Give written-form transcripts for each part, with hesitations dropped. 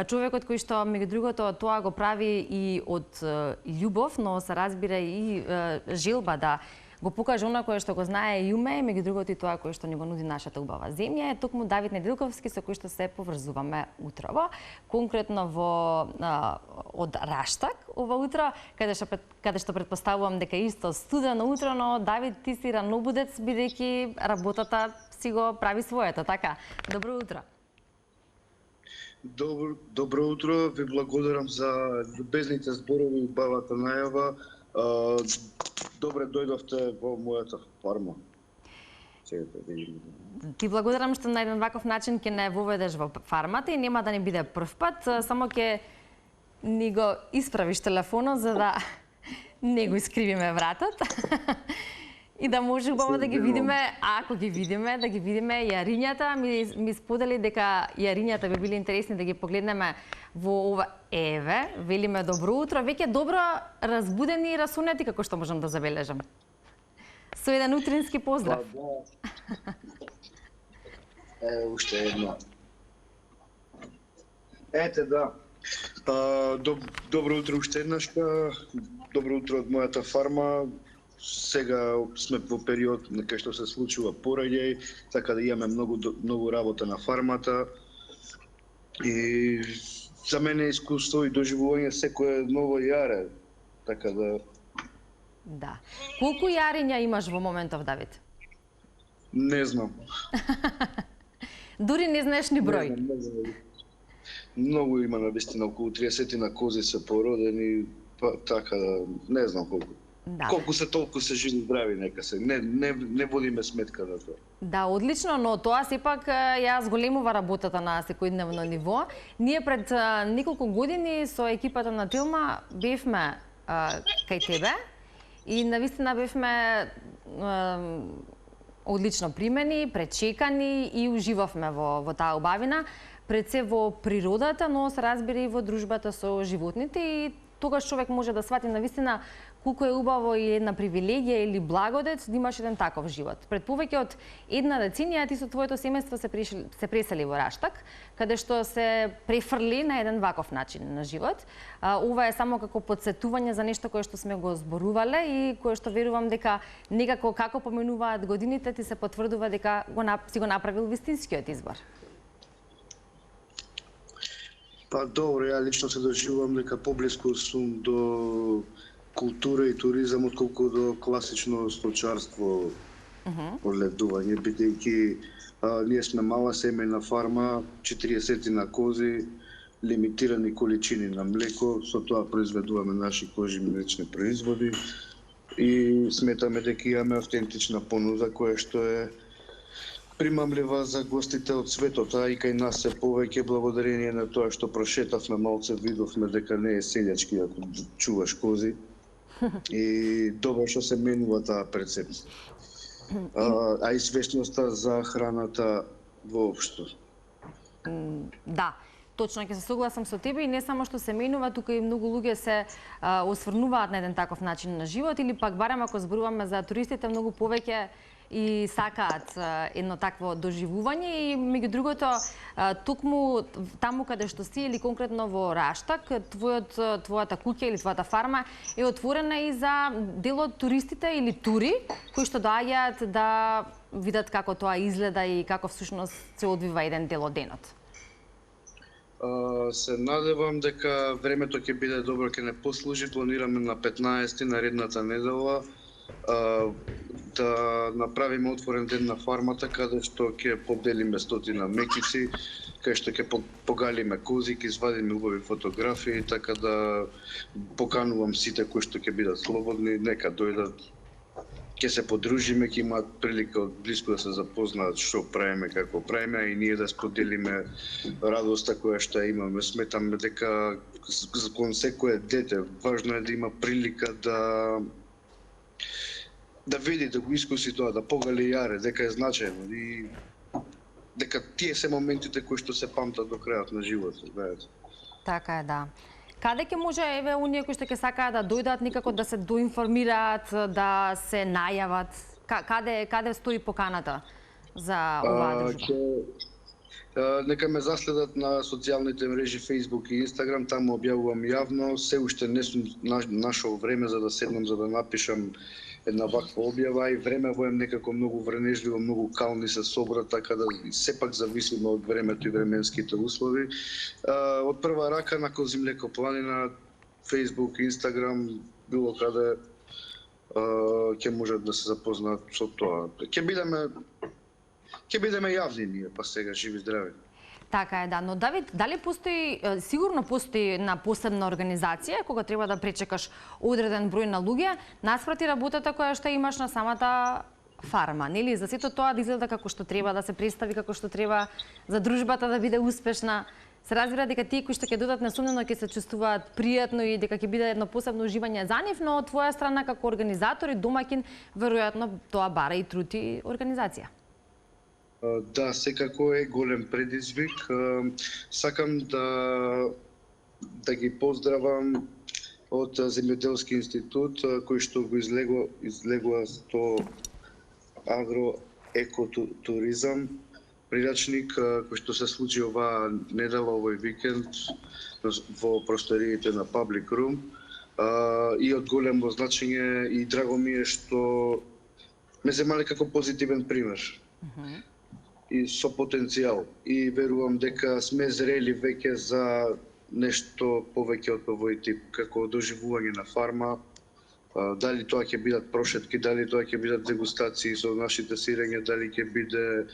човекот кој што меѓу другото тоа го прави и од љубов, но се разбира и желба да го покаже она кое што го знае и уме, меѓу другото и тоа кое што ни го нуди нашата убава земја, е токму Давид Неделковски со кој што се поврзуваме утрово, конкретно од Раштак ова утро, каде што предпоставувам дека исто студено утро, но Давид, ти си ранобудец бидејќи работата си го прави своето, така? Добро утро. Добро утро, ви благодарам за љубезните зборови и убавата најава. Добре дојдовте во мојата фарма. Ти благодарам што на еден ваков начин ќе не воведеш во фармата и нема да ни биде прв пат, само ќе ни го исправиш телефонот за да не го искривиме вратот. И да може убаво да ги видиме, ако ги видиме, да ги видиме јарињата. Ми сподели дека јарињата би били интересни да ги погледнеме во ова. Еве, велиме добро утро, веќе добро разбудени и расунети, како што можам да забележам. Со еден утрински поздрав. Уште едно. Ете, да. Добро утро уште еднашка. Добро утро од мојата фарма. Сега сме во период на кај што се случува пораѓај, така да имаме многу работа на фармата. И за мене искуство и доживување секое ново јаре. Така да... Да. Колку јариња имаш во моментов, Давид? Не знам. Дури не знаеш ни број? Не знам. Многу има навистина, околу 30 на кози се породени, така да не знам колку. Да. Колку се толку се живи здрави, нека се. Не водиме сметка на тоа. Да, одлично, но тоа сепак ја зголемува работата на секојдневно ниво. Ние пред неколку години со екипата на Тилма бевме кај тебе и навистина бевме одлично примени, пречекани и уживавме во таа убавина, пред се во природата, но се разбира и во дружбата со животните и тогаш човек може да свати навистина колку е убаво и една привилегија или благодет да имаш еден таков живот. Пред повеќе од една деценија ти со твоето семејство се пресели во Раштак, каде што се префрли на еден ваков начин на живот. Ова е само како потсетување за нешто кое што сме го зборувале и кое што верувам дека некако како поменуваат годините ти се потврдува дека си го направил вистинскиот избор. Па добро, ја лично се доживувам дека поблиску сум до култура и туризам отколку до класично сточарство, одледување, бидејќи ние сме мала семејна фарма, 40 на кози, лимитирани количини на млеко, со тоа произведуваме наши кожи млечни производи и сметаме дека имаме автентична понуда која што е примамлива за гостите од светот, а и кај нас се повеќе благодарение на тоа што прошетавме малце, видовме дека не е селјачки ако чуваш кози. И добро што се менува таа перцепција. А и свесноста за храната воопшто. Да, точно ќе се согласам со тебе и не само што се менува, тука и многу луѓе се осврнуваат на еден таков начин на живот или пак барем ако зборуваме за туристите многу повеќе и сакаат едно такво доживување и меѓу другото токму таму каде што си или конкретно во Раштак, твојата куќа или твојата фарма е отворена и за дел од туристите или тури кои што доаѓаат да видат како тоа изгледа и како всушност се одвива еден дел од денот. Се надевам дека времето ќе биде добро, ќе не послужи. Планираме на 15 наредната недела да направиме отворен ден на фармата, каде што ќе поделиме стотина мекици, каде што ќе погалиме кози, ќе извадиме убави фотографии, така да поканувам сите кои што ќе бидат слободни, нека дојдат, ќе се подружиме, ќе имаат прилика од близко да се запознаат што правиме, како правиме, и ние да споделиме радоста која што имаме. Сметаме дека кон секое дете важно е да има прилика да види, да го искуси тоа, да погали јаре, дека е значајно и дека тие се моментите кои што се памтат до крајот на животот, знаете. Така е, да. Каде ќе може, еве, оние кои што ќе сакаат да дојдат никако да се доинформираат, да се најават? Каде стои поканата за оваа дружба? Нека ме заследат на социјалните мрежи Facebook и Instagram, таму објавувам јавно. Се уште не сум нашол време за да седнам, за да напишам една ваква објава и времево е некако многу вренежливо, многу кални се собра, така да сепак зависиме од времето и временските услови. Од прва рака на Козимлеко планина, Facebook, Instagram, било каде ќе можат да се запознаат со тоа. Ќе бидеме јавни ние, па сега живи здрави. Така е, да. Но Давид, дали постои, сигурно постои една посебна организација кога треба да пречекаш одреден број на луѓе, наспроти работата која што имаш на самата фарма, нели? За сето тоа да изгледа како што треба, да се представи како што треба, за дружбата да биде успешна. Се разбира дека тие кои што ќе додат несумнено ќе се чувствуваат пријатно и дека ќе биде едно посебно уживање за нив, но од твоја страна како организатор и домаќин веројатно тоа бара и труд и организација. Да, секако е голем предизвик. Сакам да ги поздравам од Земјоделски институт, кој што го излегува 100 агроекотуризам, прирачник кој што се случи оваа недела, овој викенд во просториите на Public Room и од големо значење и драго ми е што ме земале како позитивен пример. И со потенцијал. И верувам дека сме зрели веќе за нешто повеќе од овој тип, како доживување на фарма. Дали тоа ќе бидат прошетки, дали тоа ќе бидат дегустации со нашите сирења, дали ќе биде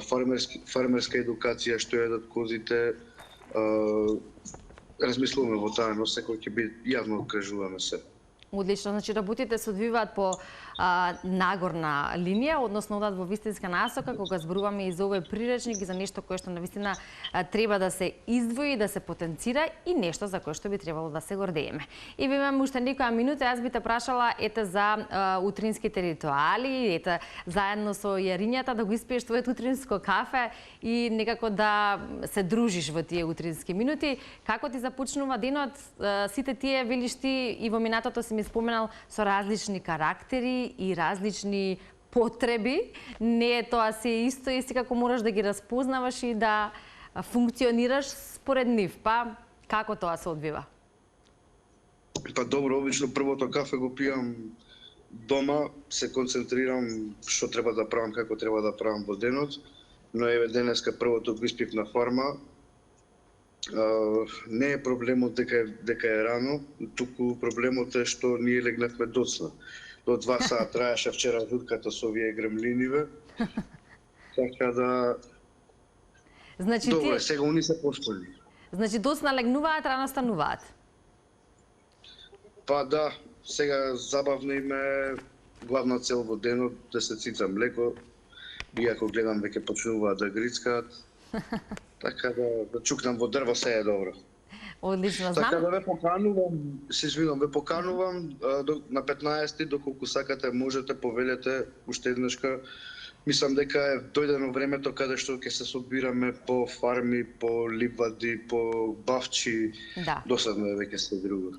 фармерска едукација што јадат козите. Размислуваме во таа, но секој ќе биде јавно откажуваме се. Одлично, значи работите се одвиваат по нагорна линија, односно одат во вистинска насока, кога зборуваме и за овој приречник и за нешто кое што навистина треба да се издвои, да се потенцира и нешто за кое што би требало да се гордееме. И ви имам уште некоја минута, јас би те прашала за утринските ритуали, заедно со јарињата да го испиеш твоето утринско кафе и некако да се дружиш во тие утрински минути. Како ти започнува денот? Сите тие велиш ти и во минатото си ми споменал со различни карактери и различни потреби. Не е тоа се исто и секако мораш да ги разпознаваш и да функционираш според нив. Па, како тоа се одвива? Па добро, обично првото кафе го пијам дома, се концентрирам што треба да правам, како треба да правам во денот, но еве денеска првото го испив на фарма. Не е проблемот дека е рано, туку проблемот е што ние легнавме доцна. До 2 сата траеше вчера жутката со овие гремлиниве. Така да... Значи, добро, сега уни се поспали. Значи доцна легнуваат, рано стануваат? Па да, сега забавно им е главна цел во денот да се цица млеко, иако гледам веќе почнуваат да грицкаат. Така да чукнам во дрво се е добро. Одлично, знам. Така да ве поканувам, ве поканувам на 15-ти, доколку сакате, можете, повелете уште еднашка. Мислам дека е дојдено времето каде што ќе се собираме по фарми, по ливади, по бавчи. Да. Досадно е веќе се друго.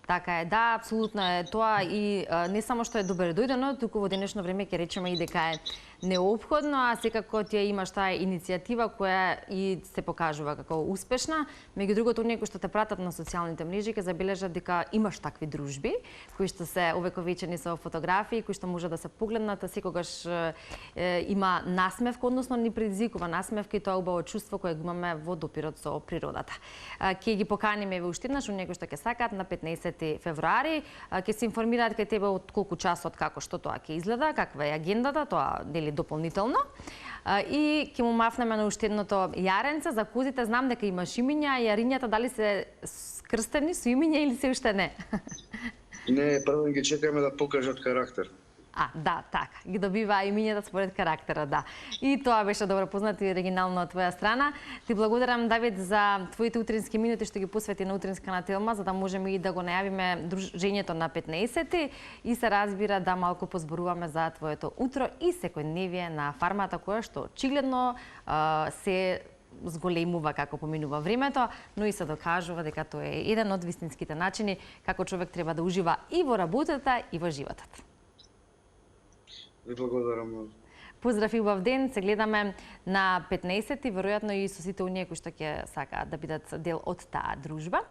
Така е, да, апсолутно е тоа и не само што е добре дојдено, туку во денешно време ќе речеме и дека е неопходно, а секако ти имаш таа иницијатива која и се покажува како успешна. Меѓу другото, оние кои што те пратат на социјалните мрежи ќе забележат дека имаш такви дружби, кои што се овековечени со фотографии, кои што може да се погледнат, а секогаш има насмевка, односно ни предизвикува насмевка и тоа убаво чувство кое го имаме во допирот со природата. Ќе ги поканиме уште еднаш оние кои што ќе сакаат на 15 февруари, ќе се информираат кај тебе од колку часот како што тоа ќе изгледа, каква е агендата, тоа дели дополнително. И ќе му мафнеме на уште едното јаренце. За козите знам дека имаш имиња, јарињата дали се скрстени со имиња или се уште не? Не, прво ги чекаме да покажат карактер. Да, така. Ги добива имињата според карактера, да. И тоа беше добро познато и оригинално од твоја страна. Ти благодарам, Давид, за твоите утрински минути што ги посвети на утринска на Телма, за да можеме и да го најавиме дружењето на 15-ти и се разбира да малку позборуваме за твоето утро и секојдневие на фармата која што очигледно се зголемува како поминува времето, но и се докажува дека тоа е еден од вистинските начини како човек треба да ужива и во работата и во животот. Ви благодарам. Поздрав и убав ден, се гледаме на 15-ти, веројатно и со сите оние кои што ќе сакаат да бидат дел од таа дружба.